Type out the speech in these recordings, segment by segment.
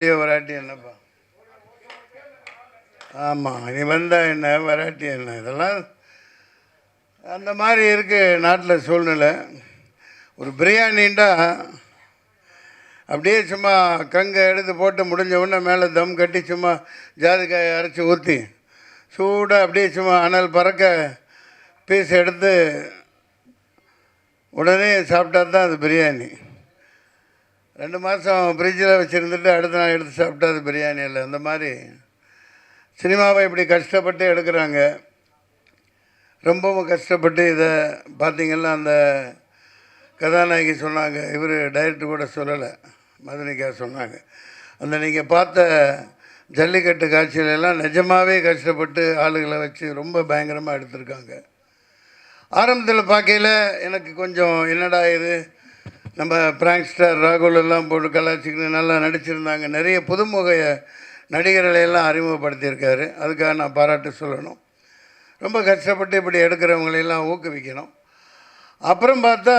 வராட்டி என்னப்பா? ஆமாம், நீ வந்தால் என்ன, வராட்டி என்ன, இதெல்லாம் அந்த மாதிரி இருக்குது நாட்டில் சூழ்நிலை. ஒரு பிரியாணின்டா அப்படியே சும்மா கங்கை எடுத்து போட்டு முடிஞ்ச உடனே மேலே தம் கட்டி சும்மா ஜாதிக்காயை அரைச்சி ஊற்றி சூடாக அப்படியே சும்மா அனல் பறக்க பீஸ் எடுத்து உடனே சாப்பிட்டா தான் அது பிரியாணி. 2 மாதம் ஃப்ரிட்ஜில் வச்சுருந்துட்டு அடுத்த நாள் எடுத்து சாப்பிட்டா அது பிரியாணி இல்லை. அந்த மாதிரி சினிமாவை இப்படி கஷ்டப்பட்டு எடுக்கிறாங்க. ரொம்பவும் கஷ்டப்பட்டு இதை பார்த்திங்கன்னா அந்த கதாநாயகி சொன்னாங்க, இவர் டைரக்டர் கூட சொல்லலை, மதுனிகா சொன்னாங்க, அந்த நீங்கள் பார்த்த ஜல்லிக்கட்டு காட்சியிலெல்லாம் நிஜமாகவே கஷ்டப்பட்டு ஆளுகளை வச்சு ரொம்ப பயங்கரமாக எடுத்திருக்காங்க. ஆரம்பத்தில் பார்க்கையில் எனக்கு கொஞ்சம் என்னடா இது, நம்ம பிராங்க் ஸ்டார் ராகுல் எல்லாம் போட்டு கலாச்சிக்கிட்டு நல்லா நடிச்சிருந்தாங்க. நிறைய புதுமுக நடிகர்களையெல்லாம் அறிமுகப்படுத்தியிருக்காரு. அதுக்காக நான் பாராட்டு சொல்லணும். ரொம்ப கஷ்டப்பட்டு இப்படி எடுக்கிறவங்களையெல்லாம் ஊக்குவிக்கணும். அப்புறம் பார்த்தா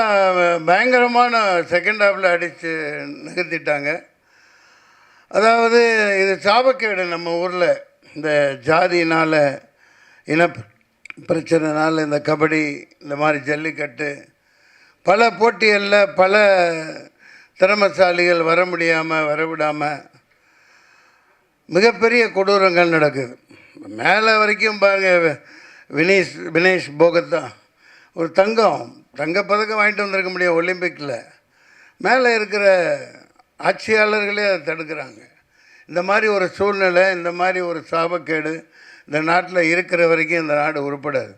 பயங்கரமான செகண்ட் ஹாஃபில் அடித்து நிகழ்த்திட்டாங்க. அதாவது இது சாபக்கேடு. நம்ம ஊரில் இந்த ஜாதினால் இன பிரச்சனைனால் இந்த கபடி இந்த மாதிரி ஜல்லிக்கட்டு பல போட்டிகளில் பல திறமசாலிகள் வர முடியாமல் வரவிடாமல் மிகப்பெரிய கொடூரங்கள் நடக்குது. மேலே வரைக்கும் பாருங்கள், வினேஷ் போகத்தா ஒரு தங்கப்பதக்கம் வாங்கிட்டு வந்திருக்க முடியும் ஒலிம்பிக்கில். மேலே இருக்கிற ஆட்சியாளர்களே அதை தடுக்கிறாங்க. இந்த மாதிரி ஒரு சூழ்நிலை, இந்த மாதிரி ஒரு சாபக்கேடு இந்த நாட்டில் இருக்கிற வரைக்கும் இந்த நாடு உருப்படாது.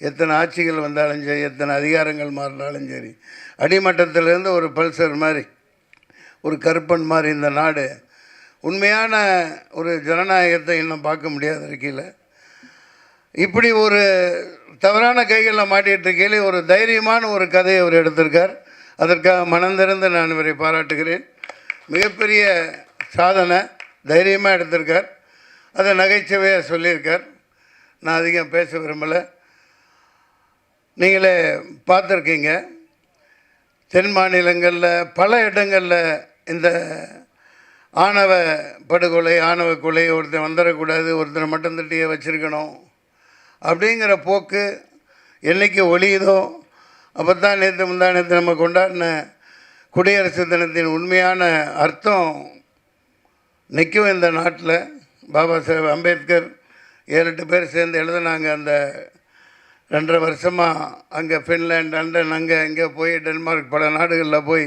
எத்தனை ஆட்சிகள் வந்தாலும் சரி, எத்தனை அதிகாரங்கள் மாறினாலும் சரி, அடிமட்டத்திலேருந்து ஒரு பல்சர் மாதிரி ஒரு கருப்பன் மாதிரி இந்த நாடு உண்மையான ஒரு ஜனநாயகத்தை இன்னும் பார்க்க முடியாத இருக்கையில் இப்படி ஒரு தவறான கைகளில் மாட்டிகிட்டு இருக்கையில் ஒரு தைரியமான ஒரு கதையை அவர் எடுத்திருக்கார். அதற்காக மனந்திறந்து நான் இவரை பாராட்டுகிறேன். மிகப்பெரிய சாதனை, தைரியமாக எடுத்திருக்கார். அதை நகைச்சுவையாக சொல்லியிருக்கார். நான் அதிகம் பேச விரும்பலை. நீங்களே பார்த்துருக்கீங்க, தென் மாநிலங்களில் பல இடங்களில் இந்த ஆணவ படுகொலை, ஆணவ கொலை, ஒருத்தன் வந்துடக்கூடாது, ஒருத்தனை மட்டும் தட்டியே வச்சுருக்கணும் அப்படிங்கிற போக்கு என்றைக்கு ஒழியுதோ அப்போ தான் முந்தானத்தை நம்ம கொண்டாடின குடியரசு தினத்தின் உண்மையான அர்த்தம் நிற்கும் இந்த நாட்டில். பாபா சாஹேப் அம்பேத்கர் 7-8 பேர் சேர்ந்து எழுதினாங்க. அந்த 2.5 வருஷமாக அங்கே ஃபின்லாண்ட், லண்டன், அங்கே இங்கே போய் டென்மார்க் பல நாடுகளில் போய்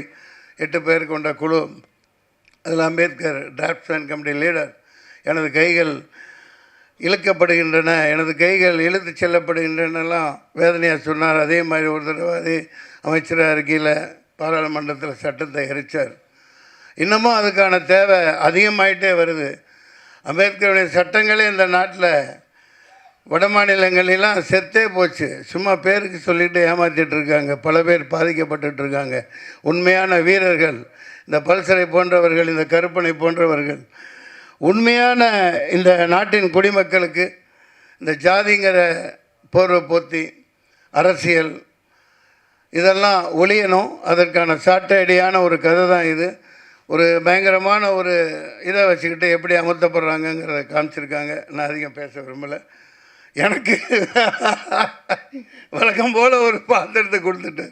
8 பேர் கொண்ட குழு. அதில் அம்பேத்கர் டிராஃப்ட்ஸ்மேன் கமிட்டி லீடர். எனது கைகள் இழுக்கப்படுகின்றன, எனது கைகள் இழுத்து செல்லப்படுகின்றனெல்லாம் வேதனையாக சொன்னார். அதே மாதிரி ஒரு தடவை அதே அமைச்சராக இருக்கையில் பாராளுமன்றத்தில் சட்டத்தை எரித்தார். இன்னமும் அதுக்கான தேவை அதிகமாகிட்டே வருது. அம்பேத்கருடைய சட்டங்களே இந்த நாட்டில் வட மாநிலங்களெல்லாம் செத்தே போச்சு. சும்மா பேருக்கு சொல்லிவிட்டு ஏமாற்றிட்டு இருக்காங்க. பல பேர் பாதிக்கப்பட்டு இருக்காங்க. உண்மையான வீரர்கள் இந்த பல்சரை போன்றவர்கள், இந்த கருப்பனை போன்றவர்கள் உண்மையான இந்த நாட்டின் குடிமக்களுக்கு இந்த ஜாதிங்கிற போர்வை போத்தி அரசியல் இதெல்லாம் ஒழியணும். அதற்கான சாட்டடியான ஒரு கதை தான் இது. ஒரு பயங்கரமான ஒரு இதை வச்சுக்கிட்டு எப்படி அமர்த்தப்படுறாங்கங்கிறத காமிச்சிருக்காங்க. நான் அதிகம் பேச விரும்பலை. எனக்கு வழக்கம் போல் ஒரு பாத்திரத்தை கொடுத்துட்டு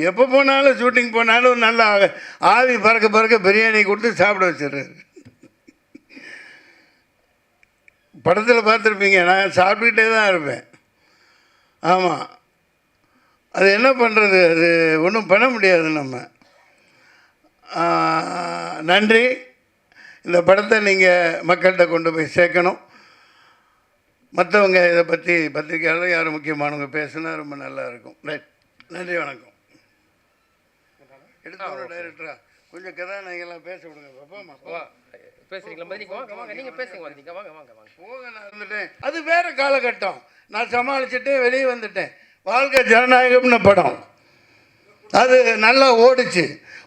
எப்போ போனாலும் ஷூட்டிங் போனாலும் நல்லா ஆவி பறக்க பிரியாணி கொடுத்து சாப்பிட வச்சிடுறாரு. படத்தில் பார்த்துருப்பீங்க, நான் சாப்பிட்டுக்கிட்டே தான் இருப்பேன். ஆமாம், அது என்ன பண்ணுறது, அது ஒன்றும் பண்ண முடியாது நம்ம. நன்றி. இந்த படத்தை நீங்கள் மக்கள்கிட்ட கொண்டு போய் சேர்க்கணும். மற்றவங்க இதை பற்றி பத்திரிக்கையாளர் யாரும் முக்கியமானவங்க பேசுனா ரொம்ப நல்லாயிருக்கும். ரைட், நன்றி, வணக்கம். எடுத்து டைரக்டரா கொஞ்சம் கதாநாயகெல்லாம் பேச விடுங்க. பாப்பா பேசுறீங்களா? நீங்கள் பேசுங்க, வாங்க வாங்க வாங்க போக. நான் இருந்துட்டேன், அது வேறு காலகட்டம். நான் சமாளிச்சுட்டு வெளியே வந்துட்டேன். வாழ்க்கை ஜனநாயகம்னு படம் அது நல்லா ஓடிச்சு.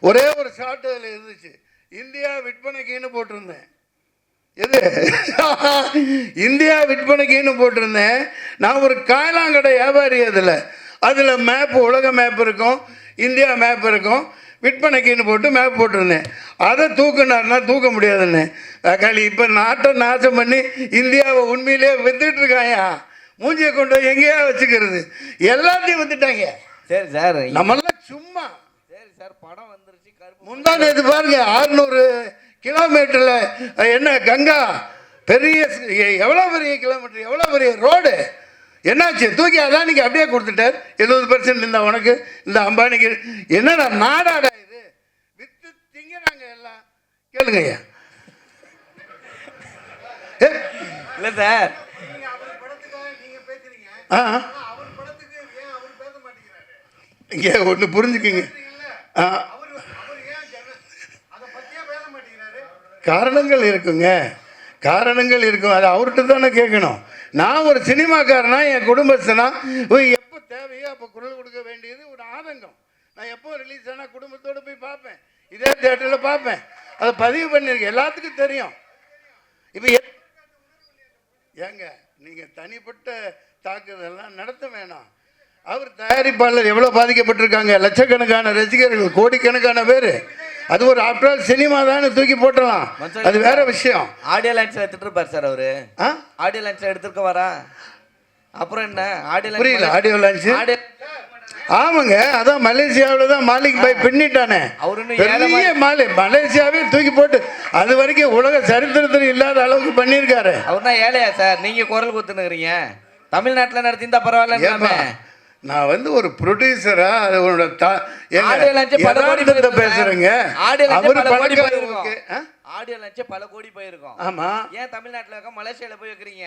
ஒரே ஒரு ஷார்ட் அதில் இருந்துச்சு, இந்தியா விற்பனைக்குன்னு போட்டிருந்தேன். எது இந்தியா விற்பனைக்குன்னு போட்டிருந்தேன். நான் ஒரு காயலாங்கடை வியாபாரி. அதில் மேப்பு, உலக மேப் இருக்கும், இந்தியா மேப் இருக்கும். விற்பனைக்குன்னு போட்டு மேப் போட்டிருந்தேன். அதை தூக்குனாருன்னா தூக்க முடியாதுன்னு தக்காளி இப்போ நாட்டை நாசம் பண்ணி இந்தியாவை உண்மையிலே வித்துட்டு இருக்காயா. மூஞ்சியை கொண்டு போய் எங்கேயா வச்சுக்கிறது, எல்லாத்தையும் வித்துட்டாங்க. சரி சார், நம்மளாம் சும்மா. சரி சார், படம் வந்துருச்சு. முந்தா நேற்று பாருங்க 600 கிலோமீட்டரில் என்ன கங்கா பெரிய எவ்வளோ பெரிய கிலோமீட்டர், எவ்வளோ பெரிய ரோடு, என்னாச்சு? தூக்கி அதானிக்கு அப்படியே கொடுத்துட்டார். 70% இந்த உனக்கு, இந்த அம்பானிக்கு. என்னடா நாடாடா இது? வித்து திங்கிறாங்க எல்லாம். கேளுங்க ஐயா. இல்லை சார், இங்கே ஒன்று புரிஞ்சுக்குங்க. காரணங்கள் இருக்குங்க, காரணங்கள் இருக்கும். அது அவர்கிட்ட தானே கேட்கணும். நான் ஒரு சினிமாக்காரனா, என் குடும்பஸ்தனா, எப்போ தேவையோ அப்போ குரல் கொடுக்க வேண்டியது ஒரு ஆதங்கம். நான் எப்போ ரிலீஸ் ஆனால் குடும்பத்தோடு போய் பார்ப்பேன், இதே தேட்டரில் பார்ப்பேன். அதை பதிவு பண்ணியிருக்கேன், எல்லாத்துக்கும் தெரியும். இப்போ ஏங்க நீங்கள் தனிப்பட்ட தாக்குதல்லாம் நடத்த வேணாம். அவர் தயாரிப்பாளர் எவ்வளோ பாதிக்கப்பட்டிருக்காங்க, லட்சக்கணக்கான ரசிகர்கள், கோடிக்கணக்கான பேர். அது ஒரு ஆஃப்டர் ஆல் சினிமா தானே, தூக்கி போட்டலாம், அது வேற விஷயம். ஆடியோ லான்ச்சில் எடுத்துட்டு இருப்பார் சார் அவரு. ஆடியோ லான்ச்சில் எடுத்துருக்க வரா, அப்புறம் என்ன ஆடியோ புரியல? ஆடியோ லான்ச் ஆமாங்க, அதான் மலேசியாவில் தான் மாலிக் பாய் பின்னிட்டானே, பெரிய மலேசியாவே தூக்கி போட்டு அது வரைக்கும் உலக சரித்திரத்தில் இல்லாத அளவுக்கு பண்ணியிருக்காரு. அவர் தான் ஏழையா சார்? நீங்க குரல் கொடுத்துனுக்குறீங்க. தமிழ்நாட்டில் நடத்திருந்தா பரவாயில்ல. நான் வந்து ஒரு ப்ரொடியூசரா அதோட பேசுறேங்க. ஆடியோ லான்ச் பல கோடி போயிருக்கோம். ஆமா, ஏன் தமிழ்நாட்டில் இருக்க மலேசியாவில் போய் வைக்கிறீங்க?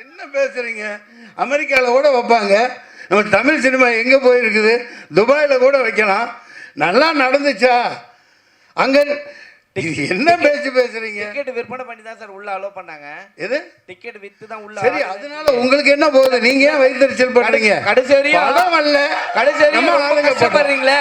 என்ன பேசுறீங்க? அமெரிக்காவில் கூட வைப்பாங்க. நம்ம தமிழ் சினிமா எங்கே போயிருக்குது? துபாயில் கூட வைக்கலாம். நல்லா நடந்துச்சா அங்க? என்ன பேசுறீங்க? டிக்கெட் விற்பனை பண்ணி தான் சார் உள்ள அலோவ் பண்ணாங்க. எது டிக்கெட் வித்து தான் உள்ள. சரி, அதனால உங்களுக்கு என்ன போகுது? நீங்க ஏன் வைத்தறிச்சல் பண்றீங்க? கடைசி வரையும் படம் வரல, கடைசி வரையும் ஆளுங்க கஷ்டப்படுறீங்களே.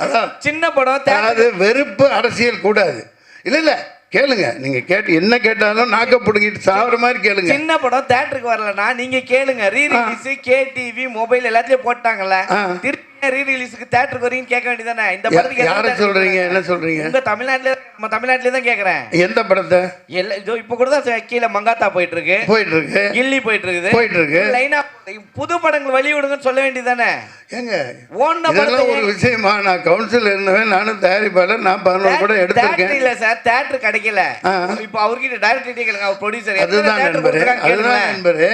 அதான் சின்ன படம். அது வெறுப்பு அரசியல் கூடாது. இல்ல கேளுங்க, நீங்க கேட்டு என்ன கேட்டாலும் நாக்க புடுங்கிட்டு சாவற மாதிரி கேளுங்க. சின்ன படம் தியேட்டருக்கு வரலனா நீங்க கேளுங்க. ரீ ரிலீஸ் கேடிவி மொபைல் எல்லாத்தையும் போட்டாங்கல்ல, திருப்பி ரீ ரிலீஸ்க்கு தியேட்டருக்கு வரீங்க கேட்க வேண்டியதானே? இந்த படத்துக்கு யாரை சொல்றீங்க? என்ன சொல்றீங்க? உங்க தமிழ்நாட்டுல, நம்ம தமிழ்நாட்டுல தான் கேக்குறேன். எந்த படத்தை? இதோ இப்ப கூட தான் கீழ மங்காத்தா போயிட்டு இருக்கு, கில்லி போயிட்டு இருக்கு, லைனா புது படங்கள் வெளியிடுங்கன்னு சொல்ல வேண்டியதானே? ஏங்க இதெல்லாம் ஒரு விஷயமா? நான் கவுன்சில் இருந்தவன், நானும் தயாரிப்பாளர், நான் 11 கூட எடுத்திருக்கேன். இல்ல சார், தியேட்டர் கிடைக்கல. இப்போ அவர்கிட்ட டைரக்டர் கேளுங்க, அவர் ப்ரொடியூசர். அதுதான் நண்பரு,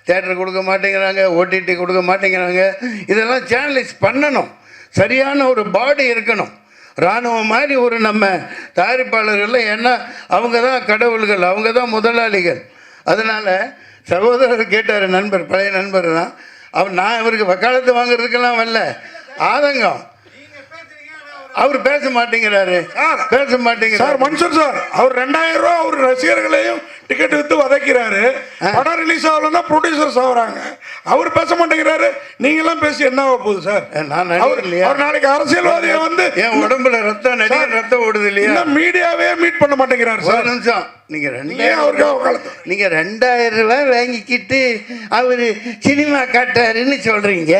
தியேட்டர் கொடுக்க மாட்டேங்கிறாங்க, ஓடிடி கொடுக்க மாட்டேங்கிறாங்க. இதெல்லாம் சேனலைஸ் பண்ணணும். சரியான ஒரு பாடி இருக்கணும். இராணுவம் மாதிரி ஒரு நம்ம தயாரிப்பாளர்கள், ஏன்னா அவங்க தான் கடவுள்கள், அவங்க தான் முதலாளிகள். அதனால் சகோதரர் கேட்டார், நண்பர், பழைய நண்பர் தான் அவர். நான் இவருக்கு வக்காலத்து வாங்குறதுக்கெல்லாம் வரல, ஆதங்கம். அவர் பேச மாட்டேங்கிறாரு, பேச மாட்டேங்கிறார். சார் மன்சூர் சார், அவர் 2000 ரூபா அவர் ரசிகர்களையும் டிக்கெட் வித்து வதைக்கிறாரு. படம் ரிலீஸ் ஆகலன்னா ப்ரொடியூசர்ஸ் ஆகுறாங்க. அவர் பேச மாட்டேங்கிறாரு. நீங்க எல்லாம் பேசி என்ன ஆக போகுது சார்? நான் அவர் நாளைக்கு அரசியல்வாதியை வந்து என் உடம்புல ரத்தம் ஓடுது இல்லையா? மீடியாவே மீட் பண்ண மாட்டேங்கிறாரு சார். நிமிஷம், நீங்க 2000 ரூபாய் வாங்கிக்கிட்டு அவரு சினிமா காட்டாருன்னு சொல்றீங்க.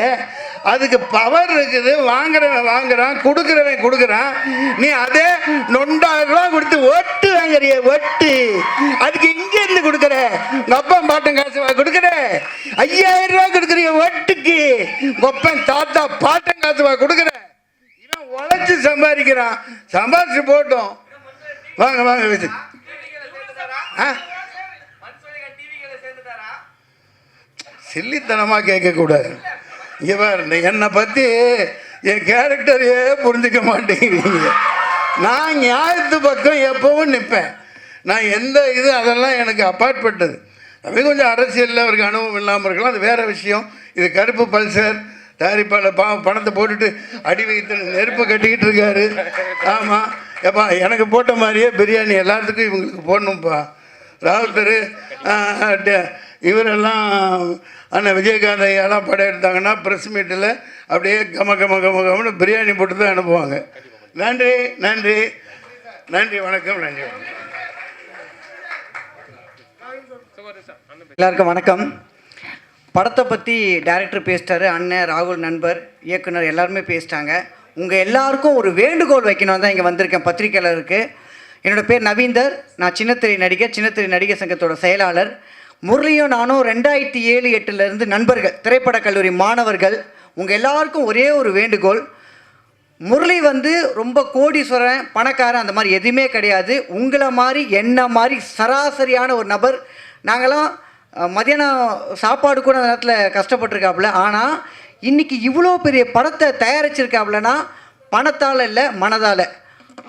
அதுக்கு பவர் இருக்குது. வாங்குறான், கொடுக்குறவன். நீ அதே 9,000 ரூபாய் கொடுத்து ஒட்டு வாங்குறிய, ஒட்டு. அதுக்கு இங்க இருந்து கொடுக்குற, அப்பன் பாட்டன் காசு கொடுக்குற. 5000 ரூபாய் கொடுக்குறிய ஒட்டுக்கு, ஒப்பன் தாத்தா பாட்டன் காசு கொடுக்குற. இவன் உழைச்சு சம்பாதிக்கிறான், சம்பாதிச்சு போட்டோம். வாங்க வச்சு சில்லித்தனமாக கேட்கக்கூடாது. இங்கே பாரு, என்னை பற்றி என் கேரக்டரையே புரிஞ்சுக்க மாட்டேங்கிறீங்க. நான் நியாயத்து பக்கம் எப்பவும் நிற்பேன். நான் எந்த அதெல்லாம் எனக்கு அப்பாற்பட்டது. அது கொஞ்சம் அரசியலில் அவருக்கு அனுபவம் இல்லாமல் இருக்கலாம், அது வேறு விஷயம். இது கருப்பு பல்சர் தயாரிப்பாளர் பணத்தை போட்டுட்டு அடி வைத்து நெருப்பு கட்டிக்கிட்டு இருக்காரு. ஆமாம், எப்பா எனக்கு போட்ட மாதிரியே பிரியாணி எல்லாத்துக்கும் இவங்களுக்கு போடணும்ப்பா. ராகுல் தெரு இவரெல்லாம் அண்ணன் விஜயகாந்த் ஐயாலாம் படம் எடுத்தாங்கன்னா ப்ரெஸ் மீட்டில் அப்படியே கமன்னு பிரியாணி போட்டு தான் அனுப்புவாங்க. நன்றி, வணக்கம். எல்லாருக்கும் வணக்கம். படத்தை பற்றி டைரக்டர் பேசிட்டாரு, அண்ணன் ராகுல் நண்பர் இயக்குனர் எல்லாருமே பேசிட்டாங்க. உங்கள் எல்லாருக்கும் ஒரு வேண்டுகோள் வைக்கணும் தான் இங்கே வந்திருக்கேன் பத்திரிக்கையாளருக்கு. என்னோடய பேர் நவீந்தர், நான் சின்னத்திரை நடிகர் சங்கத்தோட செயலாளர். முரளியும் நானும் 2007-08 நண்பர்கள், திரைப்படக் கல்லூரி மாணவர்கள். உங்கள் எல்லாருக்கும் ஒரே ஒரு வேண்டுகோள், முரளி ரொம்ப கோடீஸ்வரன் பணக்காரன் அந்த மாதிரி எதுவுமே கிடையாது. உங்களை மாதிரி என்ன மாதிரி சராசரியான ஒரு நபர். நாங்களாம் மதியானம் சாப்பாடு கூட அந்த நேரத்தில் கஷ்டப்பட்டுருக்காப்புல. ஆனால் இன்றைக்கி இவ்வளோ பெரிய படத்தை தயாரிச்சிருக்காப்புலனா பணத்தால் இல்லை, மனதால்.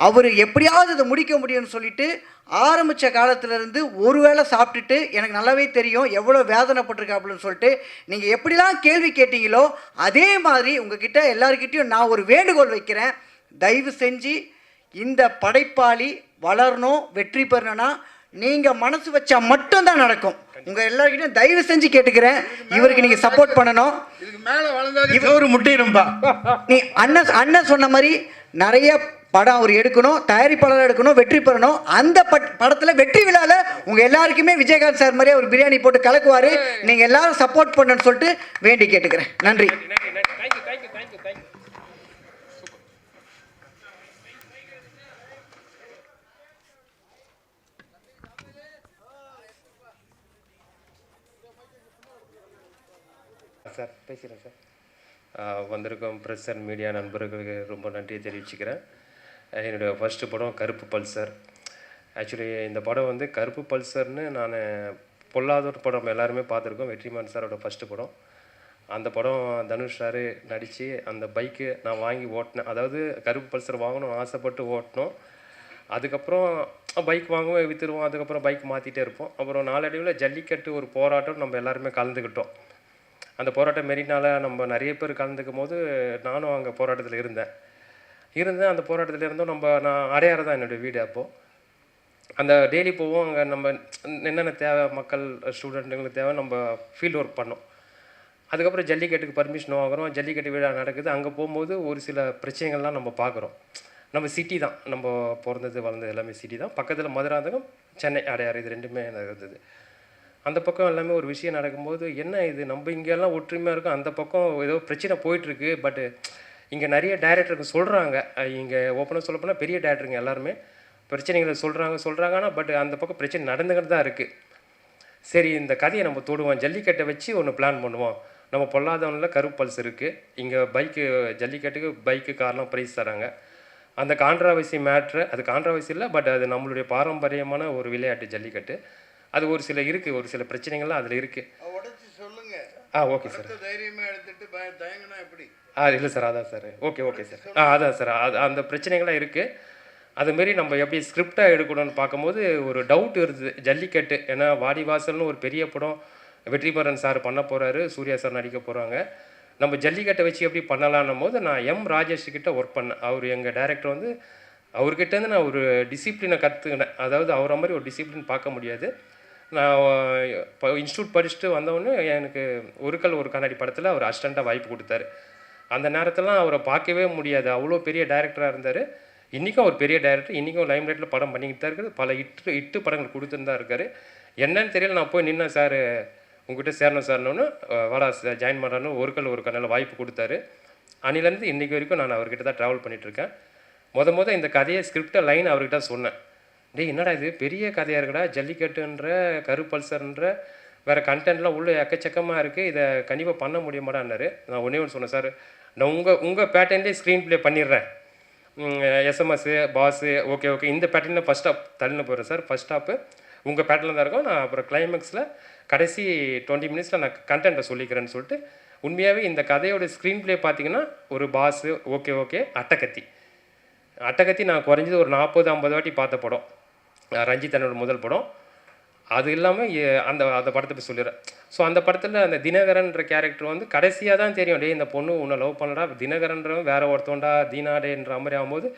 அவர் எப்படியாவது இதை முடிக்க முடியும்னு சொல்லிட்டு ஆரம்பித்த காலத்திலேருந்து ஒரு வேளை சாப்பிட்டுட்டு எனக்கு நல்லாவே தெரியும் எவ்வளோ வேதனைப்பட்டிருக்காப்புலன்னு சொல்லிட்டு நீங்கள் எப்படிலாம் கேள்வி கேட்டீங்களோ அதே மாதிரி உங்ககிட்ட எல்லாருக்கிட்டையும் நான் ஒரு வேண்டுகோள் வைக்கிறேன். தயவு செஞ்சு இந்த படைப்பாளி வளரணும், வெற்றி பெறணும்னா நீங்கள் மனசு வச்சா மட்டும்தான் நடக்கும். உங்கள் எல்லாருக்கிட்டையும் தயவு செஞ்சு கேட்டுக்கிறேன், இவருக்கு நீங்கள் சப்போர்ட் பண்ணணும். இதுக்கு மேலே வளர்ந்தா முட்டிடும்பா. நீ அண்ணன் சொன்ன மாதிரி நிறைய படம் அவர் எடுக்கணும், தயாரிப்பாளர் எடுக்கணும், வெற்றி பெறணும். அந்த படத்தில் வெற்றி விழாவில் உங்கள் எல்லாருக்குமே விஜயகாந்த் சார் மாதிரியே ஒரு பிரியாணி போட்டு கலக்குவார். நீங்கள் எல்லாரும் சப்போர்ட் பண்ணுன்னு சொல்லிட்டு வேண்டி கேட்டுக்கிறேன். நன்றி. சார் பேசுகிறேன் சார். வந்திருக்கும் ப்ரெஸ் அண்ட் மீடியா நண்பர்களுக்கு ரொம்ப நன்றியை தெரிவிச்சுக்கிறேன். என்னுடைய ஃபஸ்ட்டு படம் கருப்பு பல்சர். ஆக்சுவலி இந்த படம் கருப்பு பல்சர்னு நான் பொல்லாதோர் படம் எல்லாருமே பார்த்துருக்கோம். வெற்றிமாறன் சாரோட ஃபஸ்ட்டு படம். அந்த படம் தனுஷ் சார் நடித்து அந்த பைக்கு நான் வாங்கி ஓட்டினேன். அதாவது கருப்பு பல்சர் வாங்கணும் ஆசைப்பட்டு ஓட்டினோம். அதுக்கப்புறம் பைக் வாங்குவோம், விற்றுருவோம். அதுக்கப்புறம் பைக் மாற்றிட்டே இருப்போம். அப்புறம் நாளடைவில் ஜல்லிக்கட்டு ஒரு போராட்டம் நம்ம எல்லாருமே கலந்துக்கிட்டோம். அந்த போராட்டம் மெரினால நம்ம நிறைய பேர் கலந்துக்கும் போது நானும் அங்கே போராட்டத்தில் இருந்தேன். அந்த போராட்டத்தில் இருந்தோம். நான் அடையாறு தான் என்னுடைய வீடு. அப்போது அந்த டெய்லி போவோம். அங்கே நம்ம என்னென்ன தேவை, மக்கள் ஸ்டூடெண்ட்டுங்களுக்கு தேவை, நம்ம ஃபீல்டு ஒர்க் பண்ணோம். அதுக்கப்புறம் ஜல்லிக்கட்டுக்கு பர்மிஷன் வாங்குகிறோம். ஜல்லிக்கட்டு விழா நடக்குது. அங்கே போகும்போது ஒரு சில பிரச்சனைகள்லாம் நம்ம பார்க்குறோம். நம்ம சிட்டி தான், நம்ம பிறந்தது வளர்ந்தது எல்லாமே சிட்டி தான். பக்கத்தில் மதுராந்தகம், சென்னை, அடையாறு, இது ரெண்டுமே நடந்தது. அந்த பக்கம் எல்லாமே ஒரு விஷயம் நடக்கும்போது என்ன இது நம்ம இங்கெல்லாம் ஒற்றுமையாக இருக்கும், அந்த பக்கம் ஏதோ பிரச்சனை போயிட்டுருக்கு. பட்டு இங்கே நிறைய டைரக்டருங்க சொல்கிறாங்க, இங்கே ஓப்பனாக சொல்ல போனால் பெரிய டைரக்டருங்க எல்லாருமே பிரச்சனைகளை சொல்கிறாங்க. ஆனால் பட் அந்த பக்கம் பிரச்சனை நடந்துக்கிட்டு தான் இருக்குது. சரி, இந்த கதையை நம்ம தொடுவோம், ஜல்லிக்கட்டை வச்சு ஒன்று பிளான் பண்ணுவோம். நம்ம பொல்லாதவனில் கருப்பு பல்ஸ் இருக்குது. இங்கே பைக்கு ஜல்லிக்கட்டுக்கு பைக்கு கார்லாம் ப்ரைஸ் தராங்க. அந்த கான்ட்ராவர்சி மேட்ரு, அது கான்ட்ராவர்சி இல்லை, பட் அது நம்மளுடைய பாரம்பரியமான ஒரு விளையாட்டு ஜல்லிக்கட்டு. அது ஒரு சில இருக்குது, ஒரு சில பிரச்சனைகள்லாம் அதில் இருக்குது. Okay sir. தைரியமாக எடுத்துட்டு தயங்கினா எப்படி? இல்லை சார், அதான் சார். Okay sir. அதான் சார், அந்த பிரச்சனைகள்லாம் இருக்குது. அதுமாரி நம்ம எப்படி ஸ்கிரிப்டாக எடுக்கணும்னு பார்க்கும்போது ஒரு டவுட் இருந்தது. ஜல்லிக்கட்டு ஏன்னா வாடிவாசல்னு ஒரு பெரிய படம் வெற்றிமாறன் சார் பண்ண போகிறாரு, சூர்யா சார் நடிக்க போகிறாங்க. நம்ம ஜல்லிக்கட்டை வச்சு எப்படி பண்ணலான்னும் போது நான் எம் ராஜேஷ் கிட்ட ஒர்க் பண்ணேன். அவர் எங்கள் டைரக்டர் அவர்கிட்டேருந்து நான் ஒரு டிசிப்ளினை கற்றுக்கினேன். அதாவது அவரை மாதிரி ஒரு டிசிப்ளின் பார்க்க முடியாது. நான் இப்போ இன்ஸ்டியூட் படிச்சுட்டு வந்தவொடனே எனக்கு ஒரு கல் ஒரு கண்ணாடி படத்தில் அவர் அசிஸ்டண்ட்டாக வாய்ப்பு கொடுத்தாரு. அந்த நேரத்திலாம் அவரை பார்க்கவே முடியாது, அவ்வளோ பெரிய டைரக்டராக இருந்தார். இன்றைக்கும் அவர் பெரிய டைரக்டர், இன்றைக்கும் லைம்லைட்டில் படம் பண்ணிக்கிட்டு தான் இருக்குது. பல இட்டு படங்கள் கொடுத்துட்டு தான் இருக்கார். என்னன்னு தெரியல, நான் போய் நின்னேன். சார் உங்ககிட்ட சேரணும் சார்னு வாடா சார் ஜாயின் பண்ணுறான்னு ஒரு கல் ஒரு கண்ணில் வாய்ப்பு கொடுத்தாரு. அன்னிலேருந்து இன்றைக்கி வரைக்கும் நான் அவர்கிட்ட தான் ட்ராவல் பண்ணிகிட்ருக்கேன். இந்த கதையை ஸ்கிரிப்டை லைன் அவர்கிட்ட சொன்னேன். என்னடா இது பெரிய கதையாக இருக்குடா, ஜல்லிக்கட்டுன்ற கருப்பல்சர்ன்ற வேறு கண்டென்ட்லாம் உள்ளே எக்கச்சக்கமாக இருக்குது, இதை கண்டிப்பாக பண்ண முடியுமாடான்னாரு. நான் ஒன்றே ஒன்று சொன்னேன், சார் நான் உங்கள் பேட்டர்ன்லேயே ஸ்க்ரீன் ப்ளே பண்ணிடுறேன். எஸ்எம்எஸ்ஸு பாஸு ஓகே இந்த பேட்டர்னில் ஃபஸ்ட் ஸ்டாப் தள்ளின போகிறேன் சார். ஃபஸ்ட் ஸ்டாப்பு உங்கள் பேட்டர்னில் தான் இருக்கும். நான் அப்புறம் கிளைமேக்ஸில் கடைசி 20 மினிட்ஸில் நான் கண்டென்ட்டை சொல்லிக்கிறேன்னு சொல்லிட்டு உண்மையாகவே இந்த கதையோட ஸ்க்ரீன் ப்ளே பார்த்தீங்கன்னா ஒரு பாஸு ஓகே அட்டகத்தி நான் குறைஞ்சது ஒரு 40-50 வாட்டி பார்த்த படம். ரஞ்சித் அண்ணனோட முதல் படம். அது இல்லாமல் அந்த படத்தை போய் சொல்லிடுறேன். ஸோ அந்த படத்தில் அந்த தினகரன்ற கேரக்டர் கடைசியாக தான் தெரியும், இந்த பொண்ணு உன்னை லவ் பண்ணடா, தினகரன்றவன் வேற ஒருத்தவன்டா தீனாடேன்ற மாதிரி ஆகும்போது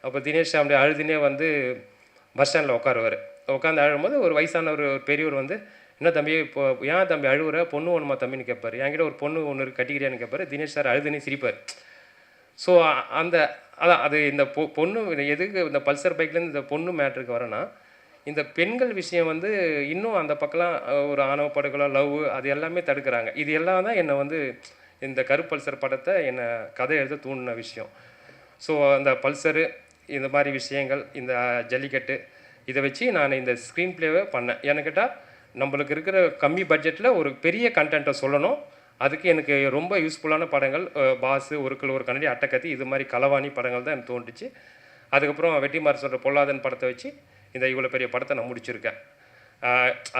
அப்போ தினேஷ் அப்படி அழுதுனே பஸ் ஸ்டாண்டில் உட்காருவார். உட்காந்து அழும்போது ஒரு வயசான ஒரு பெரியவர் என்ன தம்பி இப்போ ஏன் தம்பி அழுவுற, பொண்ணு ஒன்றுமா தம்பின்னு கேட்பார். என்கிட்ட ஒரு பொண்ணு ஒன்று கட்டிக்கிறியான்னு கேட்பார். தினேஷ் சார் அழுதுனே சிரிப்பார். ஸோ அது இந்த பொண்ணு எதுக்கு இந்த பல்சர் பைக்லேருந்து இந்த பொண்ணு மேட்ருக்கு வரேன்னா, இந்த பெண்கள் விஷயம் வந்து இன்னும் அந்த பக்கம்லாம் ஒரு ஆணவ படுகொலை, லவ் அது எல்லாமே தடுக்கிறாங்க. இது எல்லாம் தான் என்னை வந்து இந்த கருப்பல்சர் படத்தை என்னை கதை எழுத தூண்டின விஷயம். ஸோ அந்த பல்சரு இந்த மாதிரி விஷயங்கள், இந்த ஜல்லிக்கட்டு இதை வச்சு நான் இந்த ஸ்க்ரீன் ப்ளேவை பண்ணேன். ஏன்னு கேட்டால் நம்மளுக்கு இருக்கிற கம்மி பட்ஜெட்டில் ஒரு பெரிய கண்டென்ட்டை சொல்லணும். அதுக்கு எனக்கு ரொம்ப யூஸ்ஃபுல்லான படங்கள் பாஸு, ஒருக்கள் ஒரு கண்ணாடி, அட்டக்கத்தி, இது மாதிரி களவாணி படங்கள் தான் எனக்கு தோன்றுச்சு. அதுக்கப்புறம் வெற்றிமாறன் சொல்கிற பொல்லாதன் படத்தை வச்சு இந்த இவ்வளோ பெரிய படத்தை நான் முடிச்சிருக்கேன்.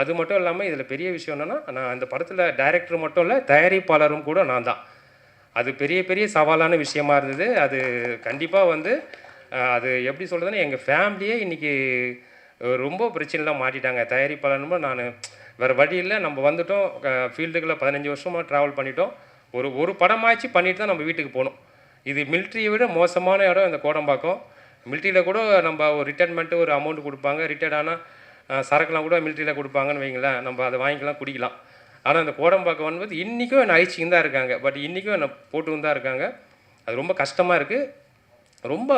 அது மட்டும் இல்லாமல் இதில் பெரிய விஷயம் என்னென்னா, நான் அந்த படத்தில் டைரக்டர் மட்டும் இல்லை, தயாரிப்பாளரும் கூட நான் தான். அது பெரிய பெரிய சவாலான விஷயமா இருந்தது. அது கண்டிப்பாக வந்து அது எப்படி சொல்கிறதுன்னா, எங்கள் ஃபேமிலியே இன்றைக்கி ரொம்ப பிரச்சனைலாம் மாட்டிட்டாங்க. தயாரிப்பாளர்னு நான் வேறு வழி இல்லை, நம்ம வந்துட்டோம் ஃபீல்டுக்குள்ளே 15 வருஷமாக ட்ராவல் பண்ணிட்டோம். ஒரு படமாச்சு பண்ணிட்டு தான் நம்ம வீட்டுக்கு போகணும். இது மிலிட்ரியை விட மோசமான இடம் இந்த கோடம்பாக்கம். மிலிட்ரியில் கூட நம்ம ஒரு ரிட்டைர்மெண்ட்டு ஒரு அமௌண்ட் கொடுப்பாங்க, ரிட்டையர்ட் ஆனால் சரக்குலாம் கூட மிலிட்ரியில் கொடுப்பாங்கன்னு வைங்களேன், நம்ம அதை வாங்கிக்கலாம், குடிக்கலாம். ஆனால் இந்த கோடம்பாக்கம் வந்து இன்றைக்கும் என்னை அழிச்சின்னு தான் இருக்காங்க. பட் இன்றைக்கும் என்னை போட்டு தான் இருக்காங்க. அது ரொம்ப கஷ்டமாக இருக்குது. ரொம்ப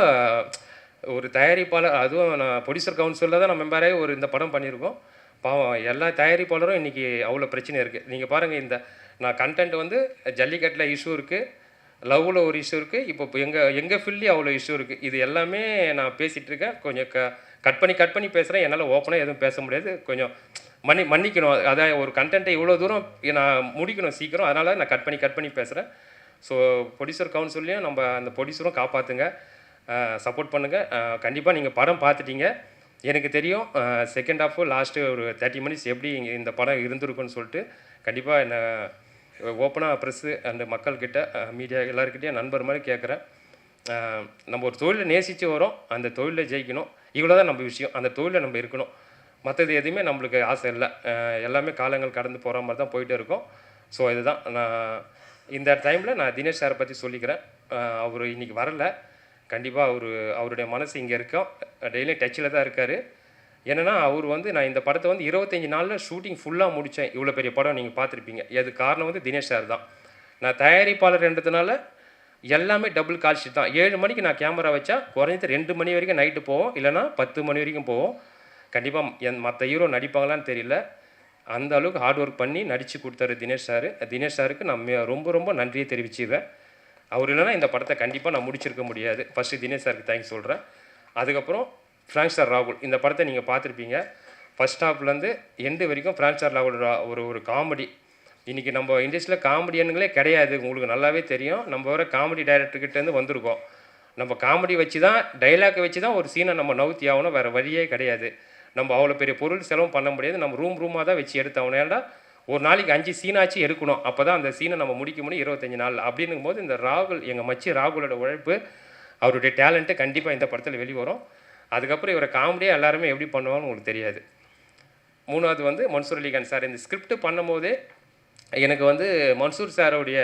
ஒரு தயாரிப்பாளர், அதுவும் நான் ப்ரொடியூசர் கவுன்சிலில் தான் நான் மெம்பராகி இந்த படம் பண்ணியிருக்கோம். பாவம் எல்லா தயாரிப்பாளரும் இன்றைக்கி அவ்வளோ பிரச்சனை இருக்குது. நீங்கள் பாருங்கள், நான் கண்டென்ட் வந்து ஜல்லிக்கட்டில் இஷ்யூ இருக்குது, லவ்வில் ஒரு இஷ்யூ இருக்குது, இப்போ எங்கள் ஃபீல்ட்லேயும் அவ்வளோ இஷ்யூ இருக்குது. இது எல்லாமே நான் பேசிகிட்டு இருக்கேன். கொஞ்சம் கட் பண்ணி பேசுகிறேன். என்னால் ஓப்பனாக எதுவும் பேச முடியாது. கொஞ்சம் மன்னிக்கணும். அதான் ஒரு கண்டென்ட்டை இவ்வளோ தூரம் நான் முடிக்கணும் சீக்கிரம், அதனால் நான் கட் பண்ணி பேசுகிறேன். ஸோ ப்ரொடியூசர் கவுன்சில்லையும் நம்ம அந்த ப்ரொடியூசரும் காப்பாற்றுங்க, சப்போர்ட் பண்ணுங்கள். கண்டிப்பாக நீங்கள் படம் பார்த்துட்டீங்க, எனக்கு தெரியும். செகண்ட் ஹாஃபு லாஸ்ட்டு ஒரு 30 மினிட்ஸ் எப்படி இந்த படம் இருந்திருக்குன்னு சொல்லிட்டு கண்டிப்பாக என்னை ஓப்பனாக ப்ரெஸ்ஸு அண்டு மக்கள்கிட்ட, மீடியா எல்லாருக்கிட்டையும் நண்பர் மாதிரி கேட்குறேன். நம்ம ஒரு தொழிலை நேசித்து வரோம், அந்த தொழிலில் ஜெயிக்கணும். இவ்வளோ தான் நம்ம விஷயம். அந்த தொழிலில் நம்ம இருக்கணும். மற்றது எதுவுமே நம்மளுக்கு ஆசை இல்லை. எல்லாமே காலங்கள் கடந்து போகிற மாதிரி தான் போயிட்டு இருக்கோம். ஸோ இதுதான் நான் இந்த டைமில் நான் தினேஷ் சாரை பற்றி சொல்லிக்கிறேன். அவர் இன்றைக்கி வரலை. கண்டிப்பாக அவருடைய மனசு இங்கே இருக்கோம். டெய்லியும் டச்சில் தான் இருக்கார். என்னென்னா அவர் வந்து நான் இந்த படத்தை வந்து 25 நாளில் ஷூட்டிங் ஃபுல்லாக முடித்தேன். இவ்வளோ பெரிய படம் நீங்கள் பார்த்துருப்பீங்க. அது காரணம் வந்து தினேஷ் சார் தான். நான் தயாரிப்பாளர்ன்றதுனால எல்லாமே டபுள் கால் ஷீட் தான். 7 மணிக்கு நான் கேமரா வச்சா குறைஞ்சது 2 மணி வரைக்கும் நைட்டு போவோம், இல்லைனா 10 மணி வரைக்கும் போவோம். கண்டிப்பாக மற்ற ஹீரோ நடிப்பாங்களான்னு தெரியல, அந்த அளவுக்கு ஹார்ட் ஒர்க் பண்ணி நடித்து கொடுத்தாரு தினேஷ் சார். தினேஷ் சாருக்கு நான் ரொம்ப நன்றியை தெரிவிச்சுவேன். அவர் இல்லைனா இந்த படத்தை கண்டிப்பாக நான் முடிச்சிருக்க முடியாது. ஃபஸ்ட்டு தினேஷ் சாருக்கு தேங்க்ஸ் சொல்கிறேன். அதுக்கப்புறம் ஃப்ராங்க் ஸ்டார் ராகுல், இந்த படத்தை நீங்கள் பார்த்துருப்பீங்க. ஃபஸ்ட் ஹாஃப்லேருந்து எண்டு வரைக்கும் ஃப்ராங்க் ஸ்டார் ராகுல் ஒரு காமெடி. இன்றைக்கி நம்ம இண்டஸ்ட்ரியில் காமெடியனுங்களே கிடையாது, உங்களுக்கு நல்லாவே தெரியும். நம்ம வர காமெடி டைரக்டர்கிட்டேருந்து வந்திருக்கோம். நம்ம காமெடி வச்சு தான், டைலாக்கை வச்சு தான் ஒரு சீனை நம்ம நவுத்தி ஆகணும், வேறு வழியே கிடையாது. நம்ம அவ்வளோ பெரிய பொருள் செலவும் பண்ண முடியாது. நம்ம ரூமாக தான் வச்சு எடுத்தாகணும். ஏன்னா ஒரு நாளைக்கு 5 சீனாச்சு எடுக்கணும். அப்போ தான் அந்த சீனை நம்ம முடிக்க முடியும் 25 நாள். அப்படின்னும் போது இந்த ராகுல், எங்கள் மச்சி ராகுலோட உழைப்பு, அவருடைய டேலண்ட்டு கண்டிப்பாக இந்த படத்தில் வெளிவரும். அதுக்கப்புறம் இவரை காமெடியாக எல்லாருமே எப்படி பண்ணுவாங்கன்னு உங்களுக்கு தெரியாது. 3வது வந்து மன்சூர் அலிகான் சார். இந்த ஸ்கிரிப்ட் பண்ணும்போதே எனக்கு வந்து மன்சூர் சாரோடைய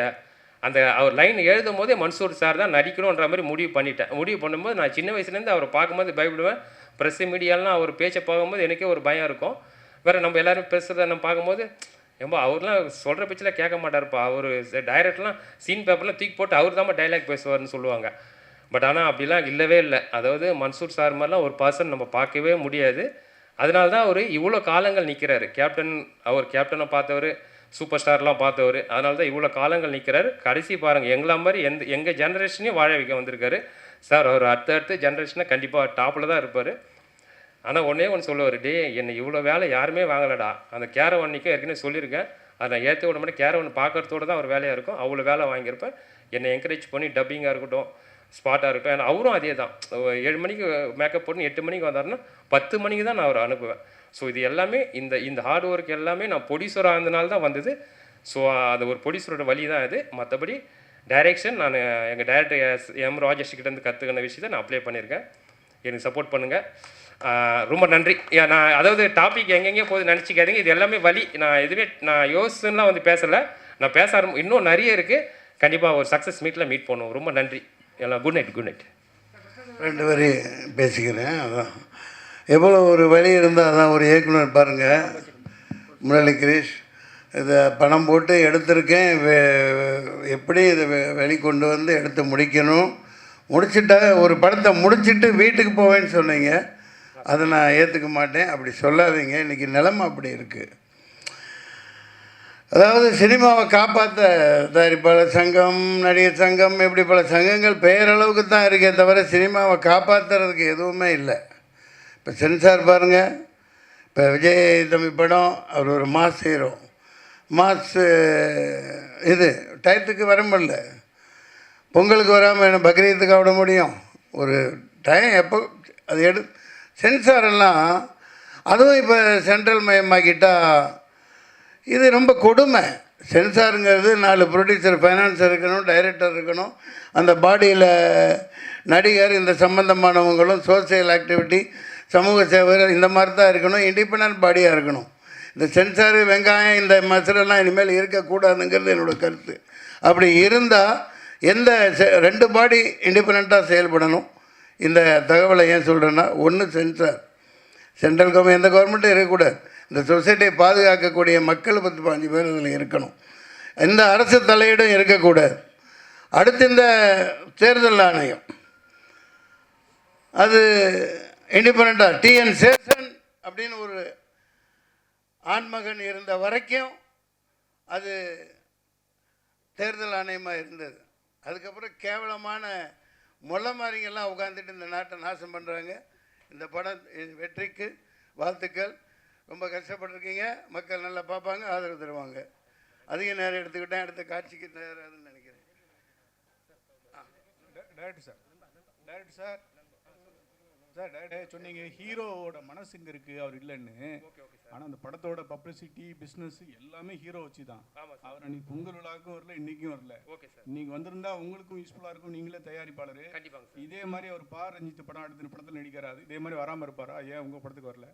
அந்த அவர் லைன் எழுதும் போதே மன்சூர் சார் தான் நடிக்கணுன்ற மாதிரி முடிவு பண்ணிட்டேன். முடிவு பண்ணும்போது நான் சின்ன வயசுலேருந்து அவரை பார்க்கும்போது பயப்படுவேன். ப்ரெஸ்ஸு மீடியாலாம் அவர் பேச்சை பார்க்கும்போது எனக்கே ஒரு பயம் இருக்கும். வேறு நம்ம எல்லோரும் பேசுகிறத நம்ம பார்க்கும்போது ஏம்பா அவர்லாம் சொல்கிற பேச்சில் கேட்க மாட்டார்ப்பா, அவர் டைரக்ட்லாம் சீன் பேப்பர்லாம் தூக்கி போட்டு அவர் தான் டைலாக் பேசுவார்னு சொல்லுவாங்க. பட் ஆனால் அப்படிலாம் இல்லவே இல்லை. அதாவது மன்சூர் சார் மாதிரிலாம் ஒரு பர்சன் நம்ம பார்க்கவே முடியாது. அதனால தான் அவர் இவ்வளோ காலங்கள் நிற்கிறாரு. அவர் கேப்டனை பார்த்தவர், சூப்பர் ஸ்டார்லாம் பார்த்தவர். அதனால தான் இவ்வளோ காலங்கள் நிற்கிறாரு. கடைசி பாருங்கள், எங்களா மாதிரி எங்கள் ஜென்ரேஷனையும் வாழ வைக்க வந்திருக்காரு சார். அவர் அடுத்த ஜென்ரேஷனை கண்டிப்பாக டாப்பில் தான் இருப்பார். ஆனால் ஒன்று சொல்லுவார், டே என்னை இவ்வளோ வேலை யாருமே வாங்கலடா. அந்த கேரவன்னிக்கும் ஏற்கனவே சொல்லியிருக்கேன், அதை நான் ஏற்ற விட மாட்டேன். கேரவன் பார்க்கறதோடு தான் அவர் வேலையாக இருக்கும். அவ்வளோ வேலை வாங்கியிருப்பேன். என்னை என்கரேஜ் பண்ணி டப்பிங்காக இருக்கட்டும், ஸ்பாட்டாக இருக்கட்டும். ஏன்னா அவரும் அதே தான். 7 மணிக்கு மேக்கப் போட்டு 8 மணிக்கு வந்தாருன்னா 10 மணிக்கு தான் நான் அவரை அனுப்புவேன். ஸோ இது எல்லாமே இந்த ஹார்ட் ஒர்க் எல்லாமே நான் ப்ரொடியூசராக இருந்தனால தான் வந்தது. ஸோ அது ஒரு ப்ரொடியூசரோட வழி தான் இது. மற்றபடி டைரெக்ஷன் நான் எங்கள் டைரக்டர் எம் ராஜேஷ் கிட்டேருந்து கற்றுக்கின விஷயத்தை நான் அப்ளை பண்ணியிருக்கேன். எனக்கு சப்போர்ட் பண்ணுங்கள். ரொம்ப நன்றி. நான் அதாவது டாபிக் எங்கெங்கே போகுது நினச்சிக்காதீங்க. இது எல்லாமே வழி. நான் யோசிச்சுலாம் வந்து பேசலை. நான் பேச இன்னும் நிறைய இருக்குது. கண்டிப்பாக ஒரு சக்ஸஸ் மீட்டில் மீட் பண்ணுவோம். ரொம்ப நன்றி எல்லாம். Good night. 2 வரி பேசிக்கிறேன். அதான் எவ்வளோ ஒரு வழி இருந்தால் அதான் ஒரு இயக்குனர் பாருங்கள், முரளி கிரீஷ். இதை பணம் போட்டு எடுத்திருக்கேன், எப்படி இதை வெளிக்கொண்டு வந்து எடுத்து முடிக்கணும். முடிச்சுட்டா ஒரு படத்தை முடிச்சுட்டு வீட்டுக்கு போவேன்னு சொன்னீங்க. அதை நான் ஏற்றுக்க மாட்டேன். அப்படி சொல்லாதீங்க. இன்றைக்கி நிலைமை அப்படி இருக்குது. அதாவது சினிமாவை காப்பாற்ற தயாரிப்பாளர் சங்கம், நடிகர் சங்கம், இப்படி பல சங்கங்கள் பெயரளவுக்கு தான் இருக்கே தவிர சினிமாவை காப்பாற்றுறதுக்கு எதுவுமே இல்லை. இப்போ சென்சார் பாருங்கள். இப்போ விஜய் தம்பி படம், அவர் ஒரு மாஸ் ஹீரோ. மாஸ் இது டயத்துக்கு வர முடியல. பொங்கலுக்கு வராமல் என்ன பக்ரீத்துக்கு விட முடியும்? ஒரு டைம் எப்போ அது சென்சார் எல்லாம் அதுவும் இப்போ சென்ட்ரல் மயமாக்கிட்டால் இது ரொம்ப கொடுமை. சென்சாருங்கிறது 4 ப்ரொடியூசர், ஃபைனான்சர் இருக்கணும், டைரக்டர் இருக்கணும், அந்த பாடியில் நடிகர், இந்த சம்பந்தமானவங்களும், சோசியல் ஆக்டிவிட்டி, சமூக சேவகர், இந்த மாதிரி தான் இருக்கணும். இண்டிபெண்ட் பாடியாக இருக்கணும். இந்த சென்சாரு, வெங்காயம், இந்த மசாலெல்லாம் இனிமேல் இருக்கக்கூடாதுங்கிறது என்னோடய கருத்து. அப்படி இருந்தால் எந்த 2 பாடி இண்டிபெண்ட்டாக செயல்படணும். இந்த தகவலை ஏன் சொல்கிறேன்னா, ஒன்று சென்சார், சென்ட்ரல் கவர்மெண்ட், எந்த கவர்மெண்ட்டும் இருக்கக்கூடாது. இந்த சொசைட்டியை பாதுகாக்கக்கூடிய மக்கள் 10-15 பேர் இதில் இருக்கணும். இந்த அரசு தலையீடும் இருக்கக்கூடாது. அடுத்து இந்த தேர்தல் ஆணையம் அது இண்டிபெண்ட்டாக டிஎன் சேஷன் அப்படின்னு ஒரு ஆண்மகன் இருந்த வரைக்கும் அது தேர்தல் ஆணையமாக இருந்தது. அதுக்கப்புறம் கேவலமான மொள்ள மாதிரிங்கெல்லாம் உட்காந்துட்டு இந்த நாட்டை நாசம் பண்ணுறாங்க. இந்த படம் வெற்றிக்கு வாழ்த்துக்கள். ரொம்ப கஷ்டப்பட்டுருக்கீங்க. மக்கள் நல்லா பார்ப்பாங்க, ஆதரவு தருவாங்க. அதிக நேரம் எடுத்துக்கிட்டேன். அடுத்த காட்சிக்கு தயாராகுதுன்னு நினைக்கிறேன். டேரக்டர் சார் சொன்னீங்க ஹீரோவோட மனசு இங்கே இருக்குது, அவர் இல்லைன்னு. ஆனால் அந்த படத்தோட பப்ளிசிட்டி, பிஸ்னஸ் எல்லாமே ஹீரோ வச்சு தான். அவர் அன்றைக்கி பொங்கல் விழாவுக்கும் வரல, இன்றைக்கும் வரல. இன்னைக்கு வந்திருந்தா உங்களுக்கும் யூஸ்ஃபுல்லாக இருக்கும். நீங்களே தயாரிப்பாளர். இதே மாதிரி அவர் ரஞ்சித் படம் அடுத்த படத்தில் நடிக்கிறாரு. இதே மாதிரி வராமல் இருப்பாரா? ஏன் உங்கள் படத்துக்கு வரல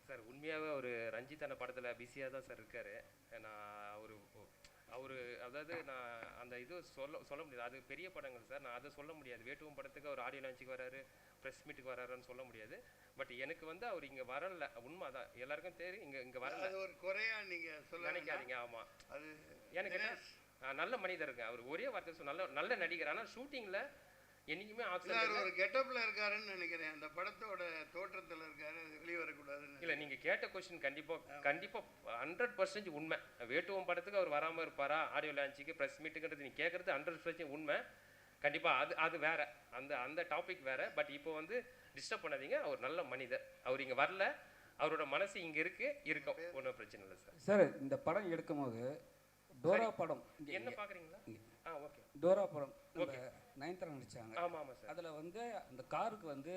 சார்? உண்மையாகவே ஒரு ரஞ்சித் அந்த படத்தில் பிஸியாக தான் சார் இருக்கார். நான் அவர் அதாவது நான் அந்த இது சொல்ல முடியாது. அது பெரிய படங்கள் சார், நான் அதை சொல்ல முடியாது. வேட்டுவம் படத்துக்கு அவர் ஆடியோ லான்ச்சுக்கு வராரு, ப்ரெஸ் மீட்டுக்கு வராருன்னு சொல்ல முடியாது. பட் எனக்கு வந்து அவர் இங்கே வரல, உண்மை தான், எல்லாருக்கும் தெரியும். இங்கே வரல. அது ஒரு குறையா நீங்கள் சொல்ல நினைக்காதீங்க. ஆமாம், அது எனக்கு நல்ல மனிதருங்க. அவர் ஒரே வார்த்தை நல்ல நடிகர். ஆனால் ஷூட்டிங்கில் என்னைக்குமே ஒரு கெட்டப்ல இருக்காருன்னு நினைக்கிறேன். அந்த படத்தோட தோற்றத்தில் இருக்காரு, அது வெளியே வரக்கூடாதுன்னு. இல்லை, நீங்கள் கேட்ட கொஸ்டின் கண்டிப்பாக 100% உண்மை. வேட்டுவம் படத்துக்கு அவர் வராமல் இருப்பாரா, ஆடியோ லான்ச்சுக்கு, ப்ரெஸ் மீட்டுங்கிறது நீங்கள் கேட்குறது 100% உண்மை. கண்டிப்பாக அது வேற, அந்த டாபிக் வேற. பட் இப்போ வந்து டிஸ்டர்ப் பண்ணாதீங்க. அவர் நல்ல மனிதர். அவர் இங்கே வரல, அவரோட மனசு இங்கே இருக்கும். ஒன்றும் பிரச்சனை இல்லை சார். சார், இந்த படம் எடுக்கும்போது டோரா படம் என்ன பார்க்குறீங்களா? ஓகே, டோரா படம் நயன்தாரா நடிச்சாங்க. ஆமாம் சார். அதில் வந்து அந்த காருக்கு வந்து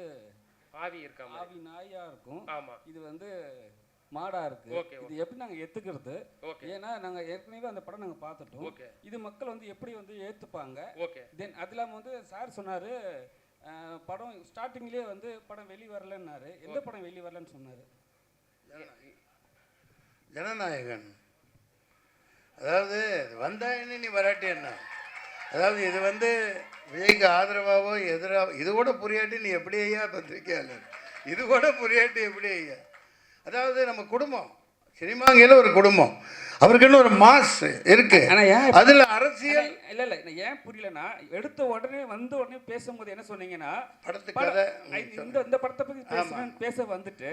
ஆவி இருக்காம, ஆவி நாயாக இருக்கும். ஆமாம், இது வந்து மாடா இருக்கு. இது எப்படி நாங்கள் ஏற்றுக்கிறது? ஏன்னா நாங்கள் ஏற்கனவே அந்த படம் நாங்கள் பார்த்துட்டோம். இது மக்கள் வந்து எப்படி வந்து ஏற்றுப்பாங்க? தென் அது இல்லாமல் வந்து சார் சொன்னார், படம் ஸ்டார்டிங்லேயே வந்து படம் வெளி வரலன்னாரு. எந்த படம் வெளி வரலன்னு சொன்னார்? ஜனநாயகன். அதாவது வந்தா என்ன, நீ வராட்டி என்ன? அதாவது இது வந்து விஜய்க்கு ஆதரவாவோ எதிராக, இது கூட புரியாட்டி நீ எப்படி ஐயா பத்திரிக்கையாளர்? இது கூட புரியாட்டி எப்படி ஐயா? அதாவது நம்ம குடும்பம், சினிமாங்கிற ஒரு குடும்பம், அவருக்குன்னு ஒரு மாஸ் இருக்கு. அதுல அரசியல் இல்ல ஏன் புரியலன்னா, எடுத்த உடனே வந்த உடனே பேசும்போது என்ன சொன்னீங்கன்னா, படத்துக்கு இந்த படத்தை பத்தி பேச வந்துட்டு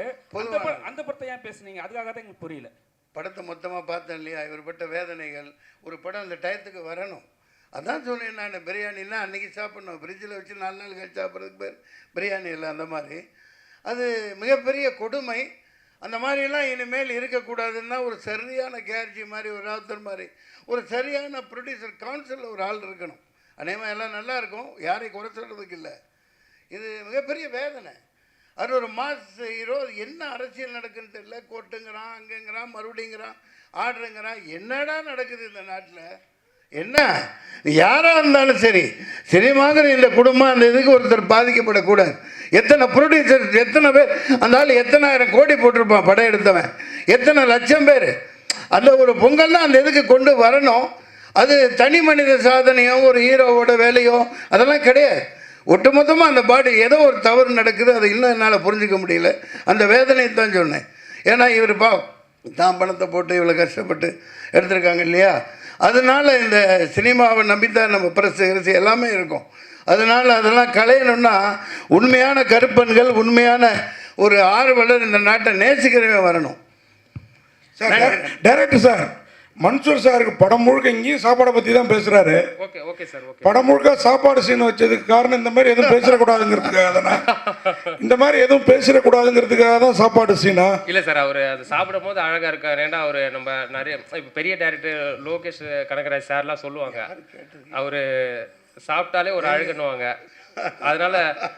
அந்த படத்தை ஏன் பேசுனீங்க? அதுக்காக தான் எங்களுக்கு புரியல. படத்தை மொத்தமாக பார்த்தேன் இல்லையா, இவர் பட்ட வேதனைகள். ஒரு படம் அந்த டயத்துக்கு வரணும். அதான் சொன்னேன் நான். பிரியாணின்னா அன்றைக்கி சாப்பிட்ணும், ஃப்ரிட்ஜில் வச்சு 4 நாள் கழிச்சு சாப்பிட்றதுக்கு பேர் பிரியாணி இல்லை. அந்த மாதிரி அது மிகப்பெரிய கொடுமை. அந்த மாதிரிலாம் இனிமேல் இருக்கக்கூடாதுன்னா ஒரு சரியான கேர்ஜி மாதிரி, ஒரு ராவுத்தர் மாதிரி ஒரு சரியான ப்ரொடியூசர் கவுன்சிலில் ஒரு ஆள் இருக்கணும். அநேகமாக எல்லாம் நல்லாயிருக்கும், யாரையும் குறை சொல்கிறதுக்கு இல்லை. இது மிகப்பெரிய வேதனை. அது ஒரு மாஸ் ஹீரோ. என்ன அரசியல் நடக்குன்னு தெரியல. கோர்ட்டுங்கிறான், அங்கேங்கிறான், மறுபடிங்கிறான், ஆர்டருங்கிறான். என்னடா நடக்குது இந்த நாட்டில்? என்ன யாராக இருந்தாலும் சரி, சினிமாங்கிற இந்த குடும்பம் அந்த இதுக்கு ஒருத்தர் பாதிக்கப்படக்கூடாது. எத்தனை ப்ரொடியூசர், எத்தனை பேர், அந்த ஆள் எத்தனை ஆயிரம் கோடி போட்டிருப்பான் படம் எடுத்தவன், எத்தனை லட்சம் பேர். அந்த ஒரு பொங்கல்னா அந்த இதுக்கு கொண்டு வரணும். அது தனி மனித சாதனையோ ஒரு ஹீரோவோட வேலையோ அதெல்லாம் கிடையாது. ஒட்டுமொத்தமாக அந்த பாடி ஏதோ ஒரு தவறு நடக்குது. அதை இன்னும் என்னால் புரிஞ்சிக்க முடியல. அந்த வேதனையை தான் சொன்னேன். ஏன்னா இவர் தான் பணத்தை போட்டு இவ்வளோ கஷ்டப்பட்டு எடுத்திருக்காங்க இல்லையா. அதனால் இந்த சினிமாவை நம்பித்தான் நம்ம பிரஸ் எல்லாமே இருக்கும். அதனால் அதெல்லாம் களையணும்னா உண்மையான கருப்பன்கள், உண்மையான ஒரு ஆர்வலர் இந்த நாட்டை நேசிக்கிறவன் வரணும். சார் டைரக்டர் சார், மன்சூர் சாருக்கு படம் முழுக்க இங்கேயும் சாப்பாடை பற்றி தான் பேசுகிறாரு. Okay okay sir okay. படம் முழுக்க சாப்பாடு சீன் வச்சதுக்கு காரணம் இந்த மாதிரி எதுவும் பேசிடக்கூடாதுங்கிறதுக்காக தானே? இந்த மாதிரி எதுவும் பேசிடக்கூடாதுங்கிறதுக்காக தான் சாப்பாடு சீனா? இல்லை சார், அவர் அது சாப்பிடும் போது அழகாக இருக்கார். ஏன்னா அவர் நம்ம நிறைய இப்போ பெரிய டைரக்டர் லோகேஷ் கனகராஜ் சார்லாம் சொல்லுவாங்க, அவர் சாப்பிட்டாலே ஒரு அழகுன்னுவாங்க. அதனால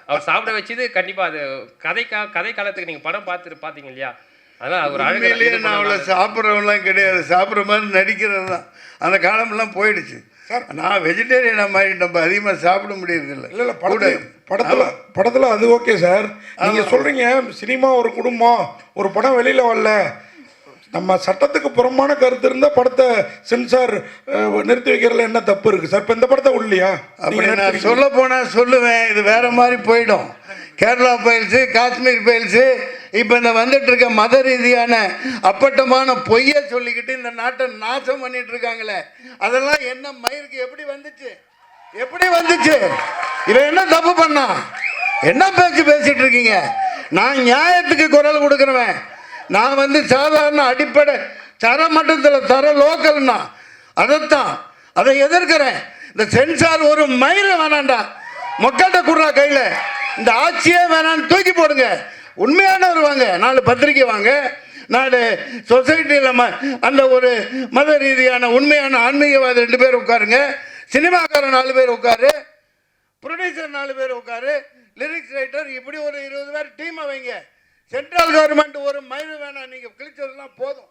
அவர் சாப்பிட வச்சது கண்டிப்பாக அது கதை காலத்துக்கு நீங்கள் படம் பார்த்தீங்க இல்லையா, அதனால் அவர் உண்மையிலேயே நான் அவ்வளோ சாப்பிட்றவங்களாம் கிடையாது, சாப்பிட்ற மாதிரி நடிக்கிறது தான். அந்த காலம்லாம் போயிடுச்சு. நான் வெஜிடேரியனாக மாதிரி நம்ம அதிகமாக சாப்பிட முடியறதில்லை. இல்லை படத்தில் அது ஓகே சார். நீங்கள் சொல்கிறீங்க சினிமா ஒரு குடும்பம், ஒரு படம் வெளியில் வரல, நம்ம சட்டத்துக்கு புறம்பான கருத்து இருந்தால் படத்தை சென்சார் நிறுத்தி வைக்கிறதுல என்ன தப்பு இருக்குது சார்? இப்போ இந்த படத்தை உள்ளியா? அப்படி நான் சொல்ல போனால் சொல்லுவேன், இது வேற மாதிரி போயிடும். கேரளா ஃபைல்ஸு, காஷ்மீர் ஃபைல்ஸு, இப்போ இந்த வந்துட்டு இருக்க மத ரீதியான அப்பட்டமான பொய்யை சொல்லிக்கிட்டு இந்த நாட்டை நாசம் பண்ணிட்டு இருக்காங்களே, அதெல்லாம் என்ன மயிருக்கு எப்படி வந்துச்சு? இவன் என்ன தப்பு பண்ணா? என்ன பேசிட்டு இருக்கீங்க? நான் நியாயத்துக்கு குரல் கொடுக்குறவன். நான் சாதாரண அடிப்படை தரமட்டத்தில் தர லோக்கல்னா அதை எதிர்க்கிறேன். இந்த சென்சார் ஒரு மயில வேணாண்டா, மக்கள்கிட்ட குடுறா கையில், இந்த ஆட்சியே வேணான்னு தூக்கி போடுங்க. உண்மையானவர் வாங்க, 4 பத்திரிக்கை வாங்க, 4 சொசைட்டியில் அந்த ஒரு மத ரீதியான உண்மையான ஆன்மீகவாதி 2 பேர் உட்காருங்க, சினிமாக்காரன் 4 பேர் உட்காரு, ப்ரொடியூசர் 4 பேர் உட்காரு, லிரிக்ஸ் ரைட்டர், இப்படி ஒரு 20 பேர் டீமை வைங்க. சென்ட்ரல் கவர்மெண்ட் ஒரு மயில் வேணாம், நீங்கள் கிழிச்சதெல்லாம் போதும்.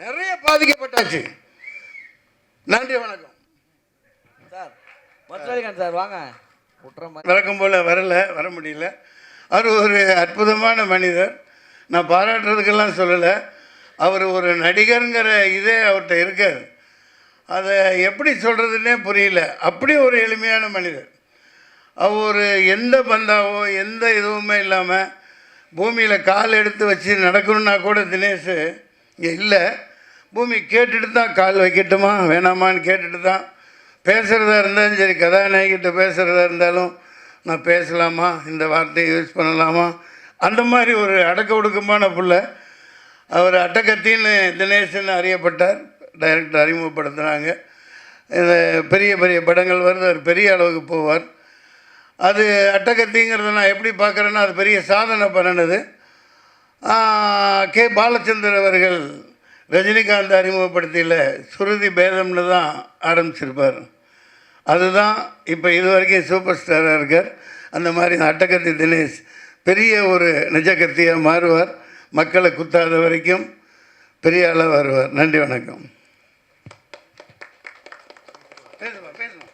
நிறைய பாதிக்கப்பட்டாச்சு. நன்றி, வணக்கம் சார். வாங்க. வழக்கம் போல் வர முடியல. அவர் ஒரு அற்புதமான மனிதர். நான் பாராட்டுறதுக்கெல்லாம் சொல்லலை, அவர் ஒரு நடிகருங்கிற இதே அவர்கிட்ட இருக்காது. அதை எப்படி சொல்கிறதுனே புரியல. அப்படி ஒரு எளிமையான மனிதர். அவர் எந்த பந்தாவோ எந்த இதுவுமே இல்லாமல் பூமியில் கால் எடுத்து வச்சு நடக்கணுன்னா கூட தினேஷ் இங்கே இல்லை. பூமி கேட்டுட்டு தான் கால் வைக்கட்டுமா வேணாமான்னு கேட்டுட்டு தான். பேசுகிறதா இருந்தாலும் சரி, கதாநாயகிட்ட பேசுகிறதா இருந்தாலும் நான் பேசலாமா, இந்த வார்த்தையை யூஸ் பண்ணலாமா, அந்த மாதிரி ஒரு அடக்க ஒடுக்கமான பிள்ளை. அவர் அட்டக்கத்தின்னு தினேஷ்ன்னு அறியப்பட்டார். டைரக்டர் அறிமுகப்படுத்துனாங்க. இந்த பெரிய பெரிய படங்கள் வருது, அவர் பெரிய அளவுக்கு போவார். அது அட்டகத்திங்கிறத நான் எப்படி பார்க்குறேன்னா, அது பெரிய சாதனை பண்ணினது. கே பாலச்சந்தர் அவர்கள் ரஜினிகாந்த் அறிமுகப்படுத்தியில் சுருதி பேதம்னு தான் ஆரம்பிச்சிருப்பார். அதுதான் இப்போ இது வரைக்கும் சூப்பர் ஸ்டாராக இருக்கார். அந்த மாதிரி அட்டகத்தி தினேஷ் பெரிய ஒரு நிஜகத்தியாக மாறுவார். மக்களை குத்தாத வரைக்கும் பெரிய ஆளாக வருவார். நன்றி, வணக்கம். பேசணும்.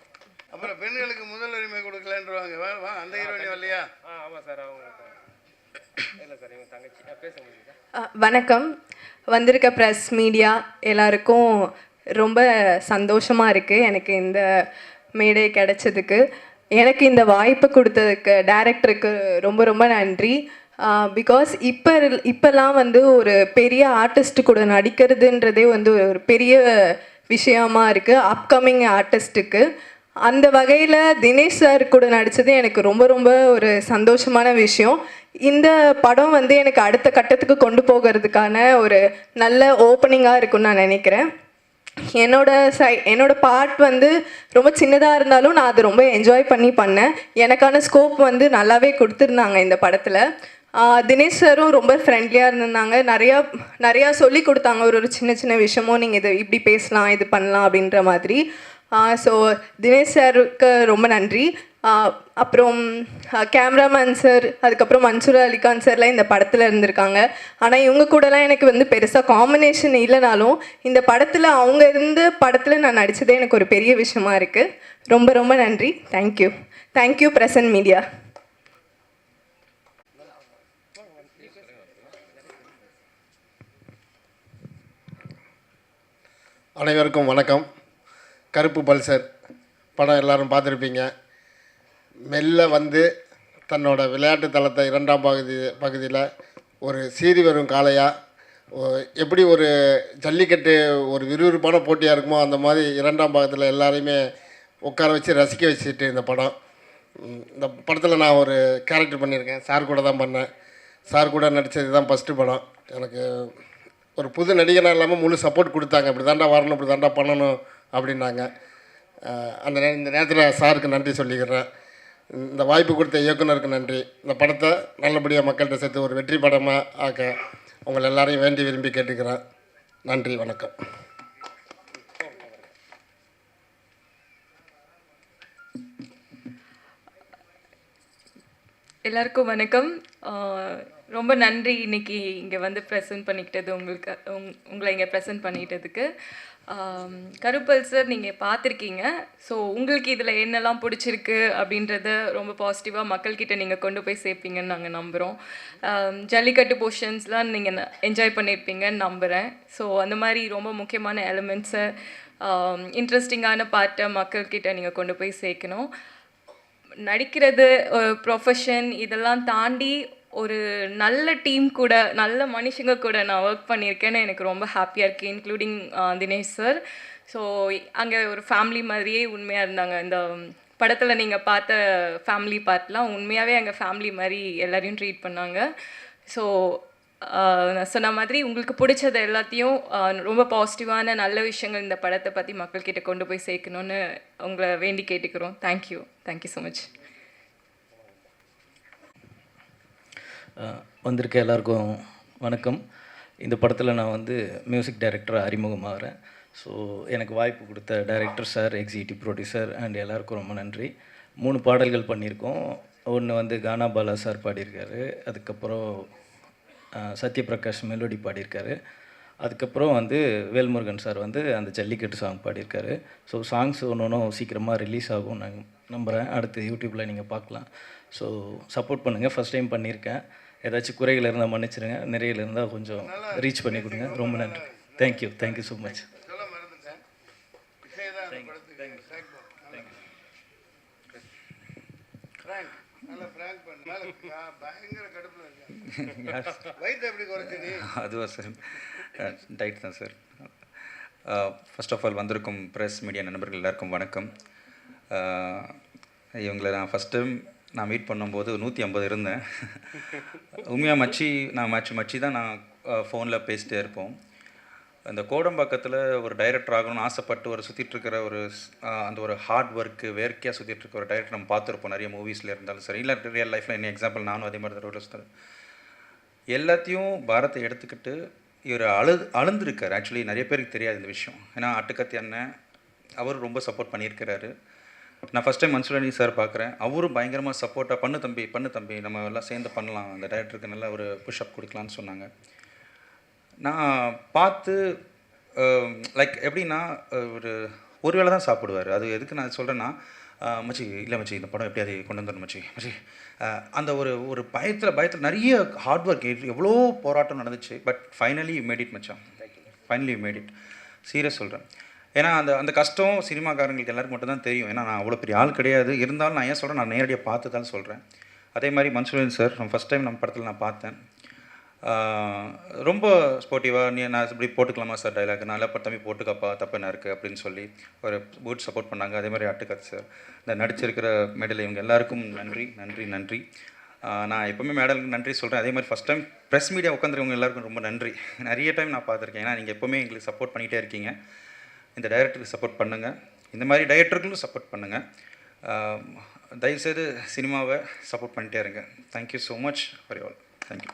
அப்புறம் பெண்களுக்கு முதல் உரிமை கொடுக்கலன்றவாங்க. வா, அந்த ஹீரோனி வரலையா? ஆமாம் சார், அவங்க இல்லை சார், இவங்க தங்கச்சி. பேச முடியுங்க. வணக்கம். வந்திருக்க ப்ரெஸ் மீடியா எல்லாருக்கும் ரொம்ப சந்தோஷமாக இருக்குது எனக்கு இந்த மேடை கிடைச்சதுக்கு. எனக்கு இந்த வாய்ப்பு கொடுத்ததுக்கு டைரக்டருக்கு ரொம்ப ரொம்ப நன்றி. பிகாஸ் இப்போல்லாம் ஒரு பெரிய ஆர்டிஸ்ட் கூட நடிக்கிறதுன்றதே ஒரு பெரிய விஷயமா இருக்குது அப்கமிங் ஆர்டிஸ்ட்டுக்கு. அந்த வகையில் தினேஷ் சார் கூட நடித்தது எனக்கு ரொம்ப ரொம்ப ஒரு சந்தோஷமான விஷயம். இந்த படம் எனக்கு அடுத்த கட்டத்துக்கு கொண்டு போகிறதுக்கான ஒரு நல்ல ஓப்பனிங்காக இருக்குன்னு நான் நினைக்கிறேன். என்னோட பார்ட் ரொம்ப சின்னதாக இருந்தாலும் நான் அதை ரொம்ப என்ஜாய் பண்ணேன். எனக்கான ஸ்கோப் நல்லாவே கொடுத்துருந்தாங்க இந்த படத்தில். தினேஷ் சாரும் ரொம்ப ஃப்ரெண்ட்லியாக இருந்திருந்தாங்க. நிறையா சொல்லி கொடுத்தாங்க. ஒரு சின்ன சின்ன விஷயமும் நீங்கள் இது இப்படி பேசலாம், இது பண்ணலாம் அப்படின்ற மாதிரி. ஸோ தினேஷ் சாருக்கு ரொம்ப நன்றி. அப்புறம் கேமராமேன் சார், அதுக்கப்புறம் மன்சூர் அலிகான் சார்லாம் இந்த படத்தில் இருந்திருக்காங்க. ஆனால் இவங்க கூடலாம் எனக்கு பெருசாக காம்பினேஷன் இல்லைனாலும் இந்த படத்தில் அவங்க இருந்த படத்தில் நான் நடித்ததே எனக்கு ஒரு பெரிய விஷயமா இருக்குது. ரொம்ப ரொம்ப நன்றி. Thank you present media. அனைவருக்கும் வணக்கம். கருப்பு பல்சர் படம் எல்லோரும் பார்த்துருப்பீங்க. மெல்ல தன்னோட விளையாட்டு தளத்தை 2ஆம் பகுதியில் ஒரு சீறி வரும் காளையாக எப்படி ஒரு ஜல்லிக்கட்டு ஒரு விறுவிறுப்பான போட்டியாக இருக்குமோ அந்த மாதிரி 2ஆம் பாகத்தில் எல்லாரையுமே உட்கார வச்சு ரசிக்க வச்சுட்டு இந்த படம். இந்த படத்தில் நான் ஒரு கேரக்டர் பண்ணியிருக்கேன். சார் கூட தான் பண்ணேன். சார் கூட நடித்தது தான் ஃபஸ்ட்டு படம். எனக்கு ஒரு புது நடிகனாக இல்லாமல் முழு சப்போர்ட் கொடுத்தாங்க. இப்படி தாண்டா வரணும், இப்படி தாண்டா பண்ணணும் அப்படின்னாங்க. இந்த நேரத்தில் சாருக்கு நன்றி சொல்லிக்கிறேன். இந்த வாய்ப்பு கொடுத்த இயக்குனருக்கு நன்றி. இந்த படத்தை நல்லபடியாக மக்கள்கிட்ட சேர்த்து ஒரு வெற்றி படமாக ஆக்க உங்களை எல்லாரையும் வேண்டி விரும்பி கேட்டுக்கிறேன். நன்றி, வணக்கம். எல்லாருக்கும் வணக்கம். ரொம்ப நன்றி இன்னைக்கு இங்கே வந்து ப்ரெசென்ட் பண்ணிக்கிட்டது உங்களை இங்கே ப்ரெசென்ட் பண்ணிக்கிட்டதுக்கு. கருப்பல் சார் நீங்கள் பார்த்துருக்கீங்க. ஸோ உங்களுக்கு இதில் என்னெல்லாம் பிடிச்சிருக்கு அப்படின்றத ரொம்ப பாசிட்டிவாக மக்கள்கிட்ட நீங்கள் கொண்டு போய் சேர்ப்பீங்கன்னு நாங்கள் நம்புகிறோம். ஜல்லிக்கட்டு போர்ஷன்ஸ்லாம் நீங்கள் என்ஜாய் பண்ணியிருப்பீங்கன்னு நம்புகிறேன். ஸோ அந்த மாதிரி ரொம்ப முக்கியமான எலிமெண்ட்ஸை, இன்ட்ரெஸ்டிங்கான பார்ட்டை மக்கள்கிட்ட நீங்கள் கொண்டு போய் சேர்க்கணும். நடிக்கிறது ப்ரொஃபஷன் இதெல்லாம் தாண்டி ஒரு நல்ல டீம் கூட, நல்ல மனுஷங்க கூட நான் ஒர்க் பண்ணியிருக்கேன்னு எனக்கு ரொம்ப ஹாப்பியாக இருக்குது, இன்க்ளூடிங் தினேஷ் சார். ஸோ அங்கே ஒரு ஃபேமிலி மாதிரியே உண்மையாக இருந்தாங்க. இந்த படத்தில் நீங்கள் பார்த்த ஃபேமிலி பார்ட்லாம் உண்மையாகவே அங்கே ஃபேமிலி மாதிரி எல்லோரையும் ட்ரீட் பண்ணாங்க. ஸோ நான் சொன்ன மாதிரி உங்களுக்கு பிடிச்சது எல்லாத்தையும் ரொம்ப பாசிட்டிவான நல்ல விஷயங்கள் இந்த படத்தை பற்றி மக்கள்கிட்ட கொண்டு போய் சேர்க்கணுன்னு உங்களை வேண்டி கேட்டுக்கிறோம். Thank you so much. வந்திருக்க எல்லாருக்கும் வணக்கம். இந்த படத்தில் நான் வந்து மியூசிக் டைரக்டராக அறிமுகமாகிறேன். ஸோ எனக்கு வாய்ப்பு கொடுத்த director sir, executive producer and எல்லாருக்கும் ரொம்ப நன்றி. 3 பாடல்கள் பண்ணியிருக்கோம். ஒன்று வந்து கானா பாலா சார் பாடியிருக்காரு, அதுக்கப்புறம் சத்யபிரகாஷ் மெலோடி பாடியிருக்காரு, அதுக்கப்புறம் வந்து வேல்முருகன் சார் வந்து அந்த ஜல்லிக்கட்டு சாங் பாடியிருக்காரு. ஸோ சாங்ஸ் ஒன்றும் சீக்கிரமாக ரிலீஸ் ஆகும் நான் நம்புகிறேன். அடுத்து யூடியூப்பில் நீங்கள் பார்க்கலாம். ஸோ சப்போர்ட் பண்ணுங்கள். ஃபஸ்ட் டைம் பண்ணியிருக்கேன். ஏதாச்சும் குறைகள் இருந்தால் மன்னிச்சிடுங்க, நிறைய இருந்தால் கொஞ்சம் ரீச் பண்ணி கொடுங்க. ரொம்ப நன்றி. Thank you so much. அதுவா சார்? டைட் தான் சார். ஃபர்ஸ்ட் ஆஃப் ஆல் வந்திருக்கும் ப்ரெஸ் மீடியா நண்பர்கள் எல்லாருக்கும் வணக்கம். இவங்களை நான் ஃபஸ்ட் டைம் நான் மீட் பண்ணும்போது 150 இருந்தேன். உண்மையாக மச்சி தான் நான் ஃபோனில் பேசிட்டே இருப்போம். அந்த கோடம்பாக்கத்தில் ஒரு டைரக்டர் ஆகணும்னு ஆசைப்பட்டு ஒரு சுற்றிட்டுருக்கிற ஒரு அந்த ஒரு ஹார்ட் ஒர்க்கு வேர்க்கையாக சுற்றிட்டுருக்க ஒரு டைரக்டர் நம்ம பார்த்துருப்போம் நிறைய மூவிஸில் இருந்தாலும் சரி, இல்லை ரியல் லைஃப்பில் என்ன எக்ஸாம்பிள் நானும் அதே மாதிரி தான் ரோட்டில் எல்லாத்தையும் பாரத்தை எடுத்துக்கிட்டு இவர் அழுந்திருக்கார். ஆக்சுவலி நிறைய பேருக்கு தெரியாது இந்த விஷயம். ஏன்னா அட்டுக்கத்தி அண்ணன் அவர் ரொம்ப சப்போர்ட் பண்ணியிருக்கிறாரு. நான் first time Mansoor Ali sir பார்க்குறேன். அவரும் பயங்கரமாக சப்போர்ட்டாக பண்ணு தம்பி நம்ம எல்லாம் சேர்ந்து பண்ணலாம், அந்த டைரக்டருக்கு நல்ல ஒரு புஷ்அப் கொடுக்கலான்னு சொன்னாங்க. நான் பார்த்து லைக் எப்படின்னா ஒரு வேளை தான் சாப்பிடுவார். அது எதுக்கு நான் சொல்கிறேன்னா, மச்சி இந்த படம் எப்படி அதை கொண்டு வந்துடணும் மச்சி அந்த ஒரு பயத்தில் நிறைய ஹார்ட் ஒர்க், எவ்வளோ போராட்டம் நடந்துச்சு. But finally you made it மச்சான், finally you made it. Serious சொல்கிறேன். ஏன்னா அந்த கஷ்டம் சினிமாக்காரங்களுக்கு எல்லாருக்கும் மட்டும் தான் தெரியும். ஏன்னா நான் அவ்வளோ பெரிய ஆள் கிடையாது. இருந்தாலும் நான் ஏன் சொல்கிறேன், நான் நேரடியாக பார்த்து தான் சொல்கிறேன். அதே மாதிரி Mansoor Ali sir first time நம்ம படத்தில் நான் பார்த்தேன். ரொம்ப ஸ்போர்ட்டிவாக நான் இப்படி போட்டுக்கலாமா சார் டைலாக், நல்லா தம்பி போட்டுக்கப்பா, தப்பு என்ன இருக்குது அப்படின்னு சொல்லி ஒரு பூட் சப்போர்ட் பண்ணாங்க. அதே மாதிரி அட்டுக்கத்து சார், இந்த நடிச்சிருக்கிற மெடல், இவங்க எல்லாருக்கும் நன்றி. நான் எப்போவுமே மேடலுக்கு நன்றி சொல்கிறேன். அதே மாதிரி ஃபஸ்ட் டைம் ப்ரெஸ் மீடியா உட்காந்துருவங்க எல்லாருக்கும் ரொம்ப நன்றி. நிறைய டைம் நான் பார்த்துருக்கேன். ஏன்னா நீங்கள் எப்போவுமே எங்களுக்கு சப்போர்ட் பண்ணிகிட்டே இருக்கீங்க. இந்த டைரக்டருக்கு சப்போர்ட் பண்ணுங்கள், இந்த மாதிரி டைரக்டருக்கும் சப்போர்ட் பண்ணுங்கள். தயவுசெய்து சினிமாவை சப்போர்ட் பண்ணிட்டே இருங்க. Thank you so much for you all. Thank you.